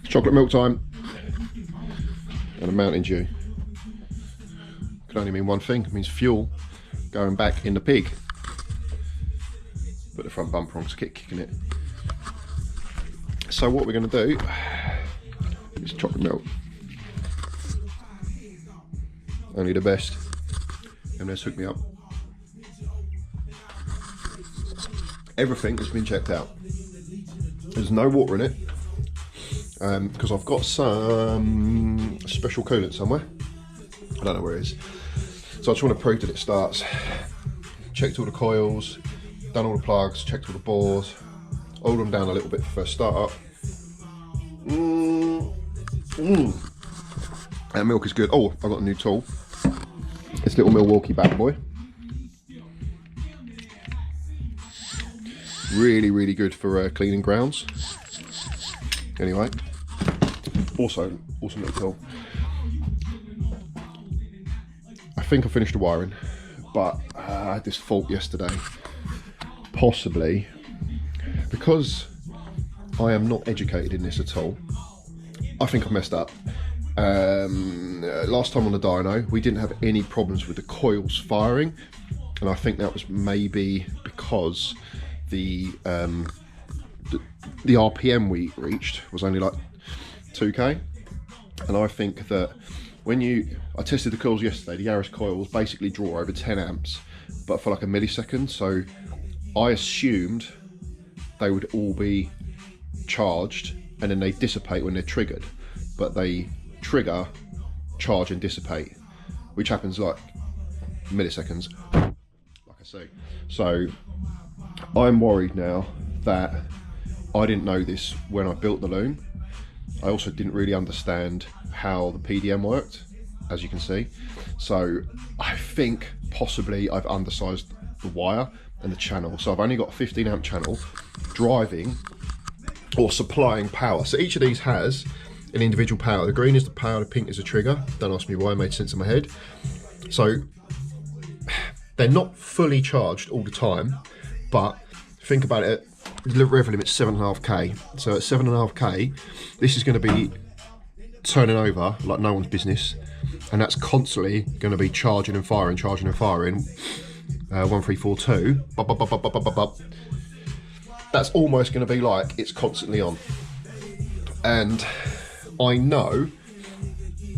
Chocolate milk time and a Mountain Dew. Can only mean one thing, it means fuel going back in the pig. Put the front bumper on to kicking it. So what we're going to do is chocolate milk. Only the best. And let's hook me up. Everything has been checked out. There's no water in it because I've got some special coolant somewhere. I don't know where it is. So I just want to prove that it starts. Checked all the coils, done all the plugs, checked all the bores, oiled them down a little bit for first start up. That milk is good. Oh, I've got a new tool. This little Milwaukee bad boy. Really, really good for cleaning grounds. Anyway, also little tool. I think I finished the wiring, but I had this fault yesterday. Possibly because I am not educated in this at all. I think I messed up. Last time on the dyno, we didn't have any problems with the coils firing, and I think that was maybe because the RPM we reached was only like 2k, and I think that when I tested the coils yesterday, the Yaris coils basically draw over 10 amps, but for like a millisecond, so I assumed they would all be charged and then they dissipate when they're triggered, but they trigger, charge and dissipate, which happens like milliseconds, like I say. So I'm worried now that I didn't know this when I built the loom. I also didn't really understand how the PDM worked, as you can see. So I think possibly I've undersized the wire and the channel. So I've only got a 15 amp channel driving or supplying power. So each of these has an individual power. The green is the power, the pink is a trigger. Don't ask me why, it made sense in my head. So they're not fully charged all the time, but think about it, the rev limit's 7.5k. So at 7.5k, this is going to be turning over like no one's business, and that's constantly going to be charging and firing, 1342. Bop, bop, bop, bop, bop, bop, bop. That's almost going to be like it's constantly on. And I know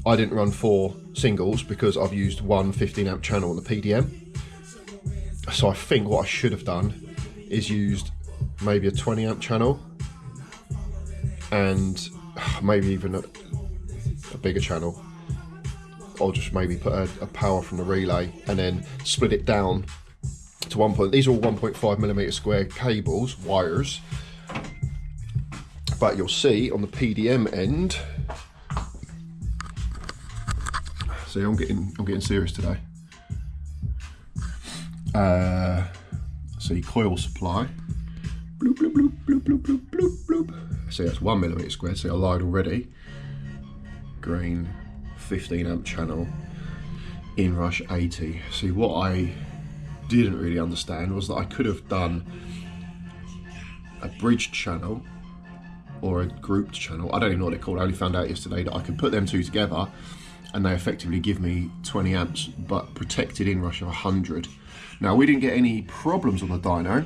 I didn't run 4 singles because I've used one 15 amp channel on the PDM. So I think what I should have done is used maybe a 20 amp channel and maybe even a bigger channel, or just maybe put a power from the relay and then split it down to 1 point. These are all 1.5mm square cables, wires, but you'll see on the PDM end, see I'm getting serious today. See, coil supply, bloop, bloop, bloop, bloop, bloop, bloop, bloop, bloop. See, that's 1mm square, see I lied already. Green, 15 amp channel, inrush 80. See, what I didn't really understand was that I could have done a bridged channel or a grouped channel. I don't even know what they're called. I only found out yesterday that I can put them two together and they effectively give me 20 amps but protected inrush of 100. Now, we didn't get any problems on the dyno,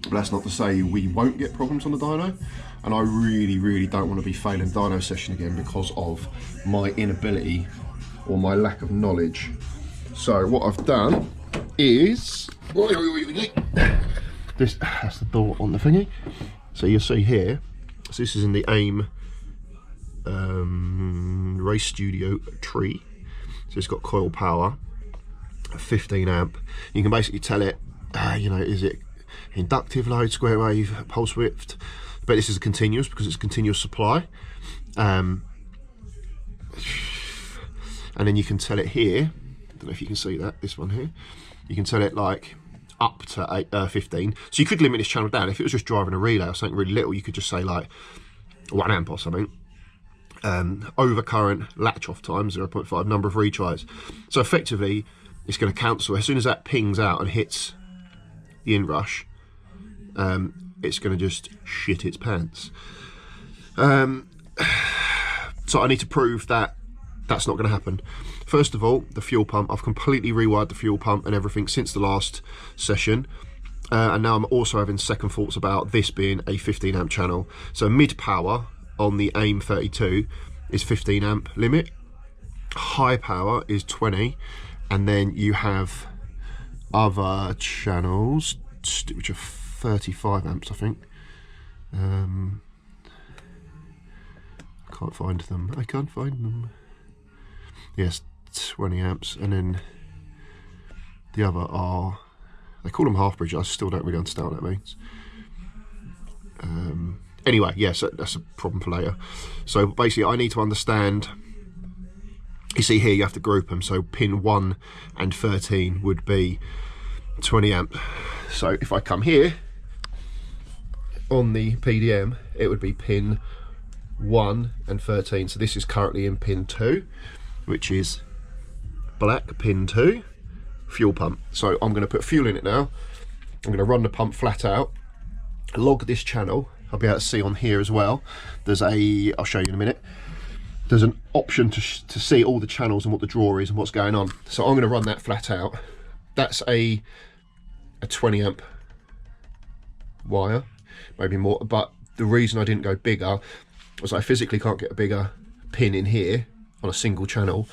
but that's not to say we won't get problems on the dyno, and I really, really don't want to be failing dyno session again because of my inability or my lack of knowledge. So what I've done is, this, that's the door on the thingy. So you'll see here, so this is in the AIM Race Studio tree. So it's got coil power, 15 amp. You can basically tell it, you know, is it inductive load, square wave, pulse width, but this is a continuous because it's continuous supply. And then you can tell it here, I don't know if you can see that, this one here, you can tell it like up to 15. So you could limit this channel down. If it was just driving a relay or something really little, you could just say like 1 amp or something. Overcurrent, latch off time 0.5, number of retries. So effectively it's going to cancel as soon as that pings out and hits the inrush. It's going to just shit its pants. So I need to prove that that's not going to happen. First of all, the fuel pump. I've completely rewired the fuel pump and everything since the last session. And now I'm also having second thoughts about this being a 15 amp channel. So mid power on the AIM 32 is 15 amp limit. High power is 20. And then you have other channels, which are 35 amps, I think. I can't find them. I can't find them. Yes, 20 amps, and then the other are, they call them half bridge. I still don't really understand what that means. Anyway, yes, that's a problem for later. So basically, I need to understand. You see here, you have to group them. So pin 1 and 13 would be 20 amp. So if I come here on the PDM, it would be pin 1 and 13. So this is currently in pin 2, which is black pin 2, fuel pump. So I'm going to put fuel in it now. I'm going to run the pump flat out, log this channel. I'll be able to see on here as well. There's a, I'll show you in a minute. There's an option to see all the channels and what the draw is and what's going on. So I'm going to run that flat out. That's a 20 amp wire, maybe more. But the reason I didn't go bigger was I physically can't get a bigger pin in here on a single channel,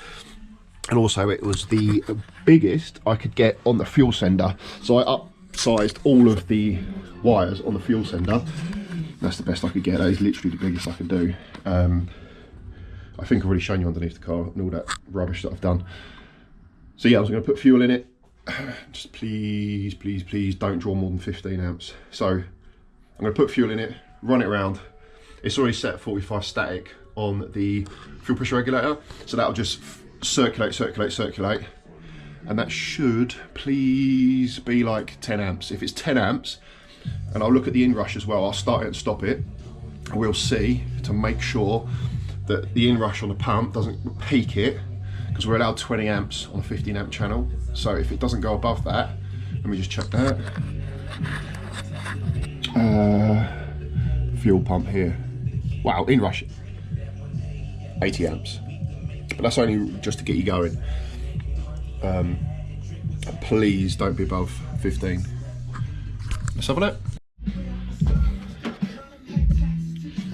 and also it was the biggest I could get on the fuel sender, so I upsized all of the wires on the fuel sender. That's the best I could get. That is literally the biggest I could do. I think I've already shown you underneath the car and all that rubbish that I've done. So yeah, I was going to put fuel in it. Just please, please, please don't draw more than 15 amps. So I'm going to put fuel in it, run it around. It's already set at 45 static on the fuel pressure regulator, so that'll just circulate, circulate, circulate, and that should please be like 10 amps. If it's 10 amps, and I'll look at the inrush as well, I'll start it and stop it, and we'll see to make sure that the inrush on the pump doesn't peak it, because we're allowed 20 amps on a 15 amp channel. So if it doesn't go above that, let me just check that. Fuel pump here. Wow, inrush 80 amps, but that's only just to get you going. Please don't be above 15. Let's have a look.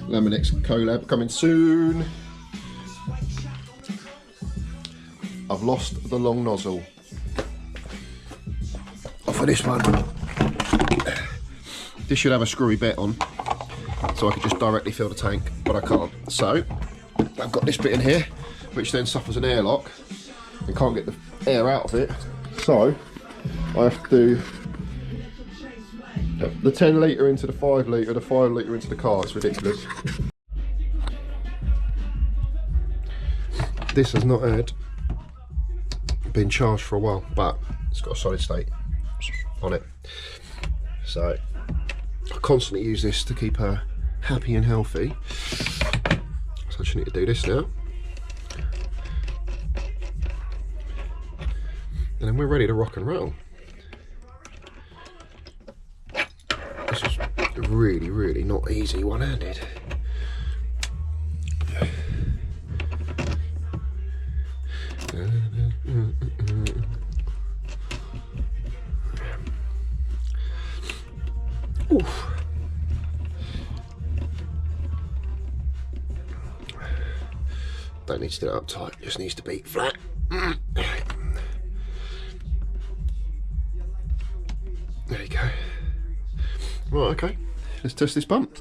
Laminex collab coming soon. I've lost the long nozzle off of this one. This should have a screwy bit on, so I could just directly fill the tank, but I can't. So I've got this bit in here, which then suffers an airlock and can't get the air out of it. So I have to do the 10 litre into the 5 litre, the 5 litre into the car. It's ridiculous. This has not had been charged for a while, but it's got a solid state on it. So I constantly use this to keep her happy and healthy. So I just need to do this now. And then we're ready to rock and roll. This is really, really not easy one-handed. Oof. Don't need to do it up tight, just needs to be flat. There you go. Right, okay, let's test this pump.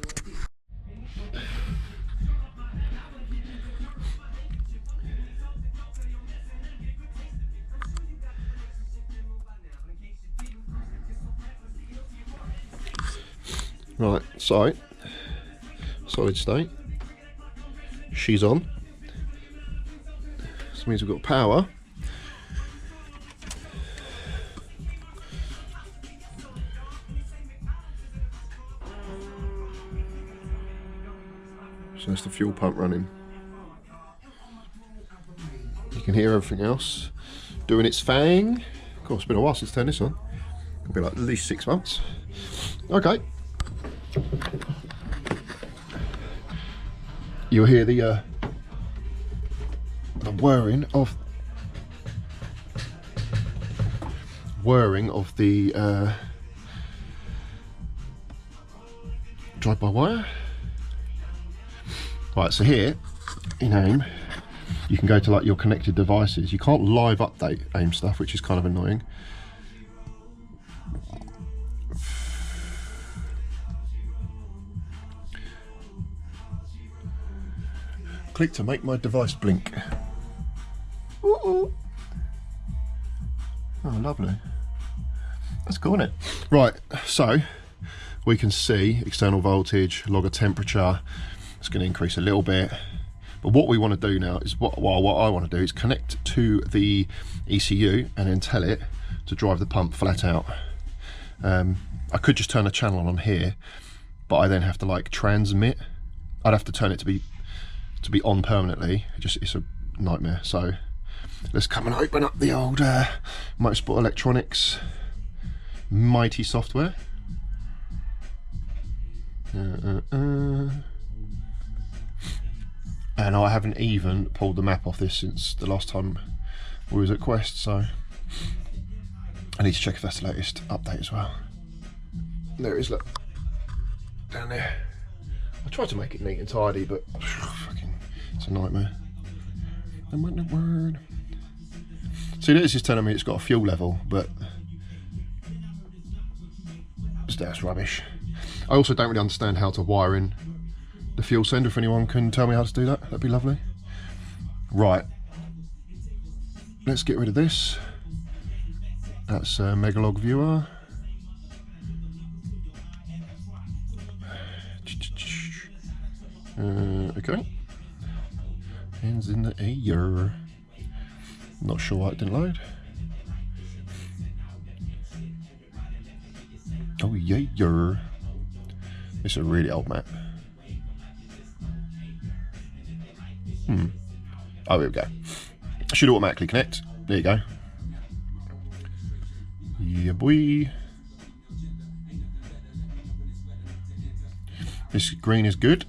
Right, so solid state, she's on. This means we've got power. So that's the fuel pump running. You can hear everything else doing its thing. Of course, it's been a while since I turned this on. It'll be like at least 6 months. Okay. you'll hear the whirring of the drive-by-wire. Right, so here in AIM, you can go to like your connected devices. You can't live update AIM stuff, which is kind of annoying. Click to make my device blink. Ooh. Oh, lovely. That's cool, isn't it? Right, so we can see external voltage, log of temperature. It's going to increase a little bit. But what we want to do now is, what I want to do is connect to the ECU and then tell it to drive the pump flat out. I could just turn a channel on here, but I then have to like transmit. I'd have to turn it to be on permanently. It's a nightmare. So let's come and open up the old Motorsport Electronics mighty software. And I haven't even pulled the map off this since the last time we was at Quest, so I need to check if that's the latest update as well. There it is, look, down there. I tried to make it neat and tidy, but fucking, it's a nightmare. See, this is telling me it's got a fuel level, but that's rubbish. I also don't really understand how to wire in the fuel sender. If anyone can tell me how to do that, that'd be lovely. Right, let's get rid of this. That's a Megalog viewer. Okay, hands in the air. Not sure why it didn't load. Oh yeah, this is a really old map. Oh, here we go. Should automatically connect. There you go. Yeah, boy. This green is good.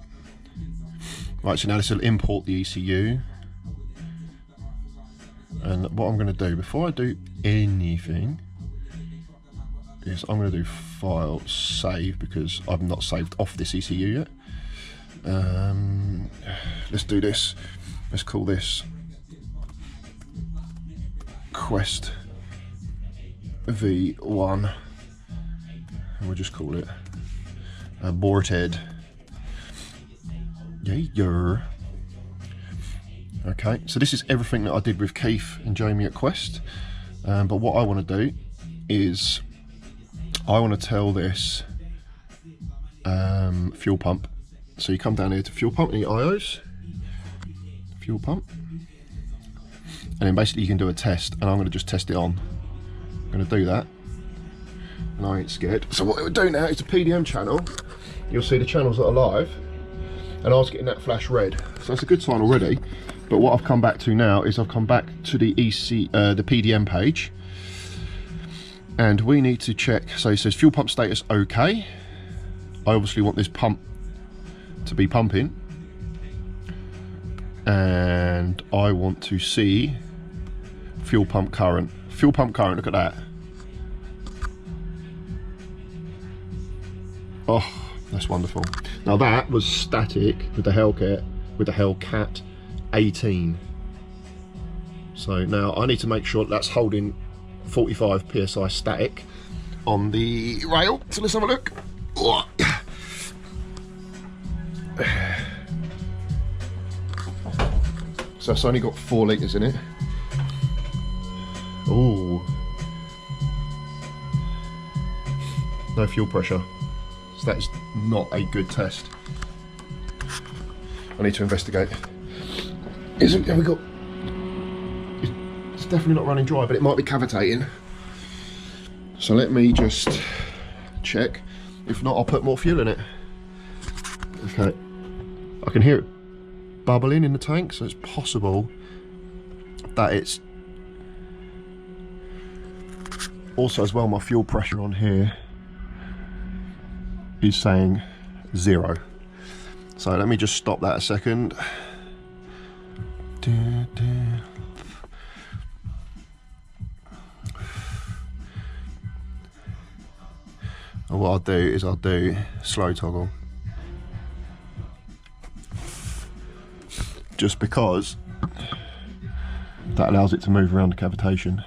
Right, so now this will import the ECU. And what I'm going to do, before I do anything, is I'm going to do file save, because I've not saved off this ECU yet. Let's do this. Let's call this Quest V1, and we'll just call it aborted. Yeah. Okay, so this is everything that I did with Keith and Jamie at Quest, but what I want to do is I want to tell this fuel pump. So you come down here to fuel pump and your IOs, fuel pump, and then basically you can do a test, and I'm going to just test it on. I'm going to do that, and I ain't scared. So what it would do now is the PDM channel, you'll see the channels that are live, and I was getting that flash red, so that's a good sign already. But what I've come back to now is I've come back to the the PDM page, and we need to check. So it says fuel pump status okay. I obviously want this pump to be pumping, and I want to see fuel pump current. Fuel pump current, look at that. Oh, that's wonderful. Now that was static with the Hellcat 18. So now I need to make sure that's holding 45 psi static on the rail. So let's have a look. So it's only got 4 litres in it. Oh, no fuel pressure. So that is not a good test. I need to investigate. It's definitely not running dry, but it might be cavitating. So let me just check. If not, I'll put more fuel in it. Okay, I can hear it bubbling in the tank, so it's possible that it's also as well. My fuel pressure on here is saying 0. So let me just stop that a second. And what I'll do is I'll do slow toggle. Just because that allows it to move around the cavitation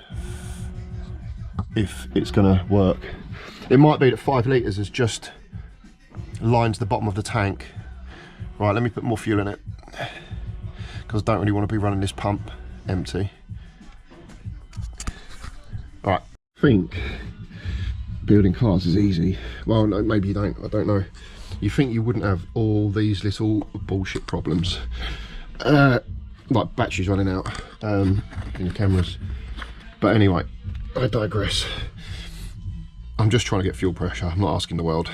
if it's going to work. It might be that 5 litres has just lined the bottom of the tank. Right, let me put more fuel in it because I don't really want to be running this pump empty. Right, I think building cars is easy. Well, no, maybe you don't, I don't know. You think you wouldn't have all these little bullshit problems. Like batteries running out in the cameras. But anyway, I digress. I'm just trying to get fuel pressure. I'm not asking the world.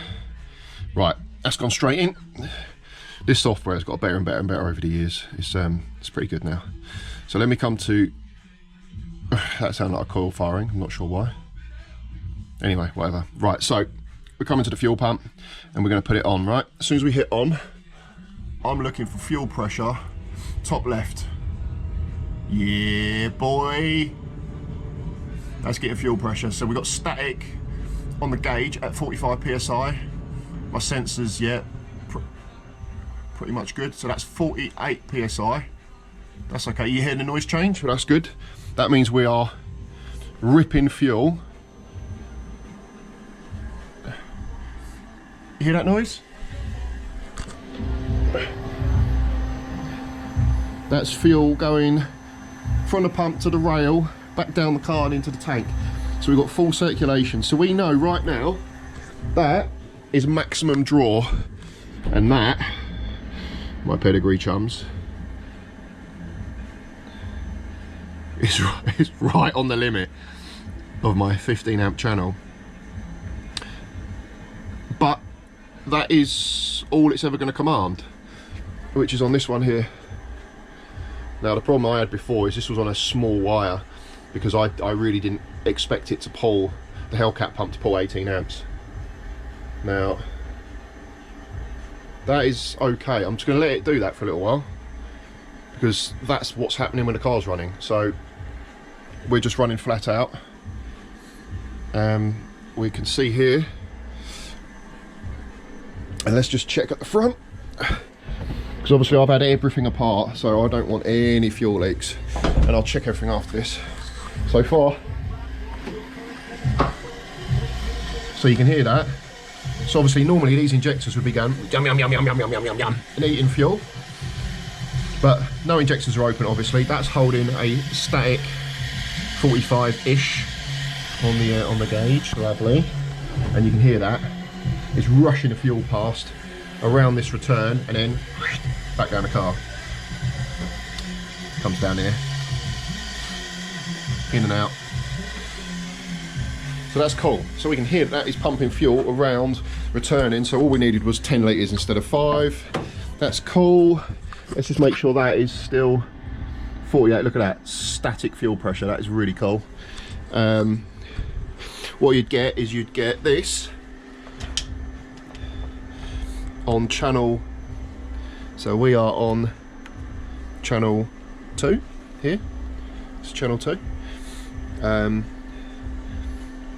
Right, that's gone straight in. This software has got better and better and better over the years. It's pretty good now. So let me come to. That sounded like a coil firing. I'm not sure why. Anyway, whatever. Right, so we're coming to the fuel pump and we're going to put it on. Right, as soon as we hit on, I'm looking for fuel pressure. Top left. Yeah, boy. That's getting fuel pressure. So we've got static on the gauge at 45 psi. My sensors, yeah, pretty much good. So that's 48 psi. That's okay. You hear the noise change? Well, that's good. That means we are ripping fuel. You hear that noise? That's fuel going from the pump to the rail, back down the car and into the tank. So we've got full circulation. So we know right now that is maximum draw, and that, my pedigree chums, is right on the limit of my 15 amp channel. But that is all it's ever going to command, which is on this one here. Now the problem I had before is this was on a small wire because I really didn't expect it to pull, the Hellcat pump to pull 18 amps. Now that is okay. I'm just going to let it do that for a little while because that's what's happening when the car's running. So we're just running flat out. We can see here, and let's just check at the front. Because obviously I've had everything apart, so I don't want any fuel leaks, and I'll check everything after this. So far, so you can hear that. So obviously normally these injectors would be going yum yum yum yum yum yum yum yum yum and eating fuel, but no injectors are open. Obviously that's holding a static 45-ish on the gauge. Lovely, and you can hear that it's rushing the fuel past around this return and then back down the car. Comes down here, in and out. So that's cool. So we can hear that is pumping fuel around, returning. So all we needed was 10 litres instead of 5. That's cool. Let's just make sure that is still 48. Look at that, static fuel pressure. That is really cool. What you'd get is you'd get this on channel, so we are on channel 2 here. It's channel 2.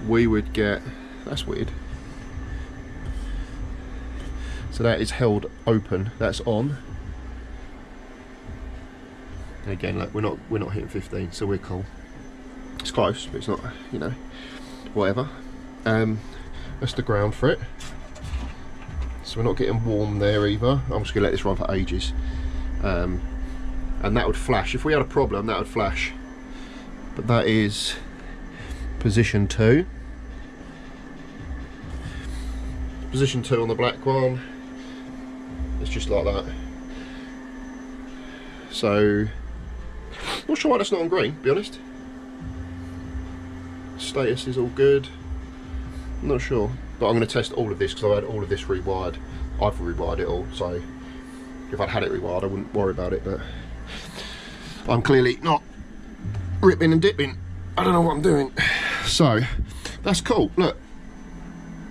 We would get, that's weird. So that is held open. That's on. And again, like we're not hitting 15, so we're cool. It's close, but it's not, you know, whatever. That's the ground for it. So we're not getting warm there either. I'm just gonna let this run for ages. And that would flash. If we had a problem, that would flash. But that is position 2. Position 2 on the black one. It's just like that. So, not sure why that's not on green, to be honest. Status is all good. I'm not sure. But I'm going to test all of this because I've had all of this rewired. I've rewired it all, so if I'd had it rewired I wouldn't worry about it, but I'm clearly not ripping and dipping. I don't know what I'm doing. So that's cool. Look,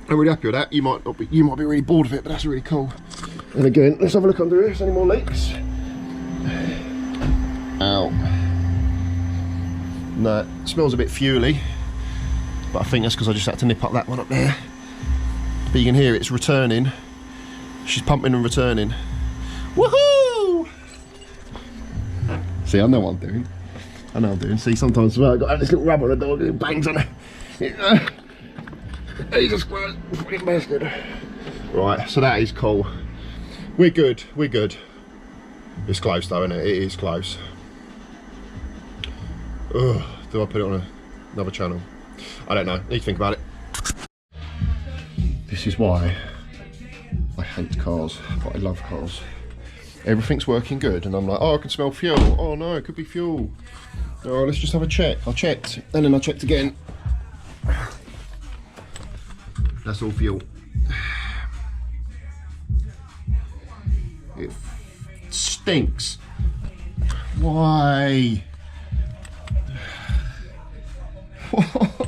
I'm really happy with that. You might be really bored of it, but that's really cool. And again, let's have a look under here. Is there any more leaks? Ow. No, it smells a bit fuely, but I think that's because I just had to nip up that one up there. But you can hear it's returning. She's pumping and returning. Woohoo! See, I know what I'm doing. I know what I'm doing. See, sometimes well, I've got this little rubber on the door, it bangs on it. Jesus Christ, fucking bastard. Right, so that is cool. We're good, we're good. It's close though, isn't it? It is close. Ugh, do I put it on another channel? I don't know, need to think about it. This is why I hate cars, but I love cars. Everything's working good and I'm like, oh, I can smell fuel. Oh no, it could be fuel. Oh, let's just have a check. I checked, and then I checked again. That's all fuel. It stinks. Why? Why?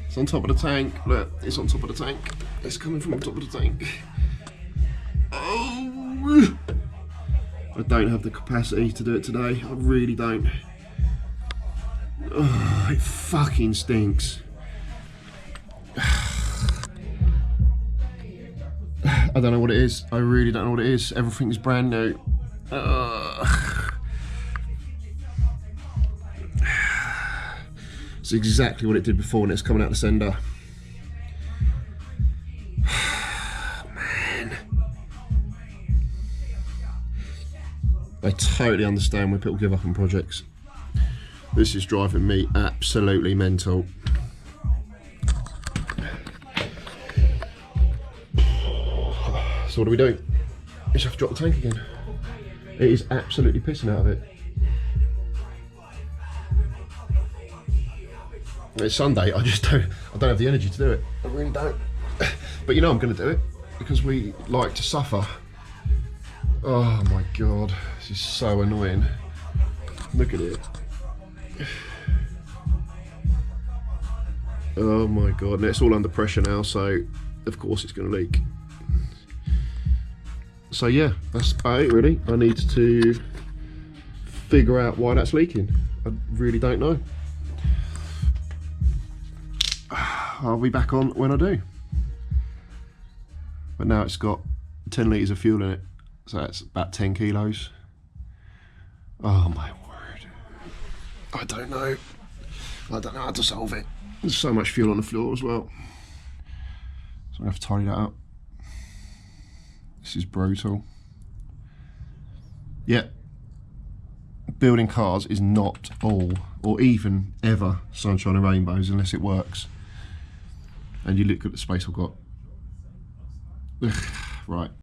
It's on top of the tank. Look, it's on top of the tank. It's coming from on top of the tank. Oh! I don't have the capacity to do it today. I really don't. Oh, it fucking stinks. I don't know what it is. I really don't know what it is. Everything is brand new. It's exactly what it did before when it's coming out the sender. Man. I totally understand when people give up on projects. This is driving me absolutely mental. So what do we do? We just have to drop the tank again. It is absolutely pissing out of it. It's Sunday, I don't have the energy to do it. I really don't. But you know I'm gonna do it because we like to suffer. Oh my God, this is so annoying. Look at it. Oh my God, and it's all under pressure now, so of course it's gonna leak. So yeah, that's about it really. I need to figure out why that's leaking. I really don't know. I'll be back on when I do. But now it's got 10 litres of fuel in it, so that's about 10 kilos. Oh my word. I don't know. I don't know how to solve it. There's so much fuel on the floor as well. So I'm gonna have to tidy that up. This is brutal. Yeah. Building cars is not all, or even ever, sunshine and rainbows unless it works. And you look at the space I've got. Right.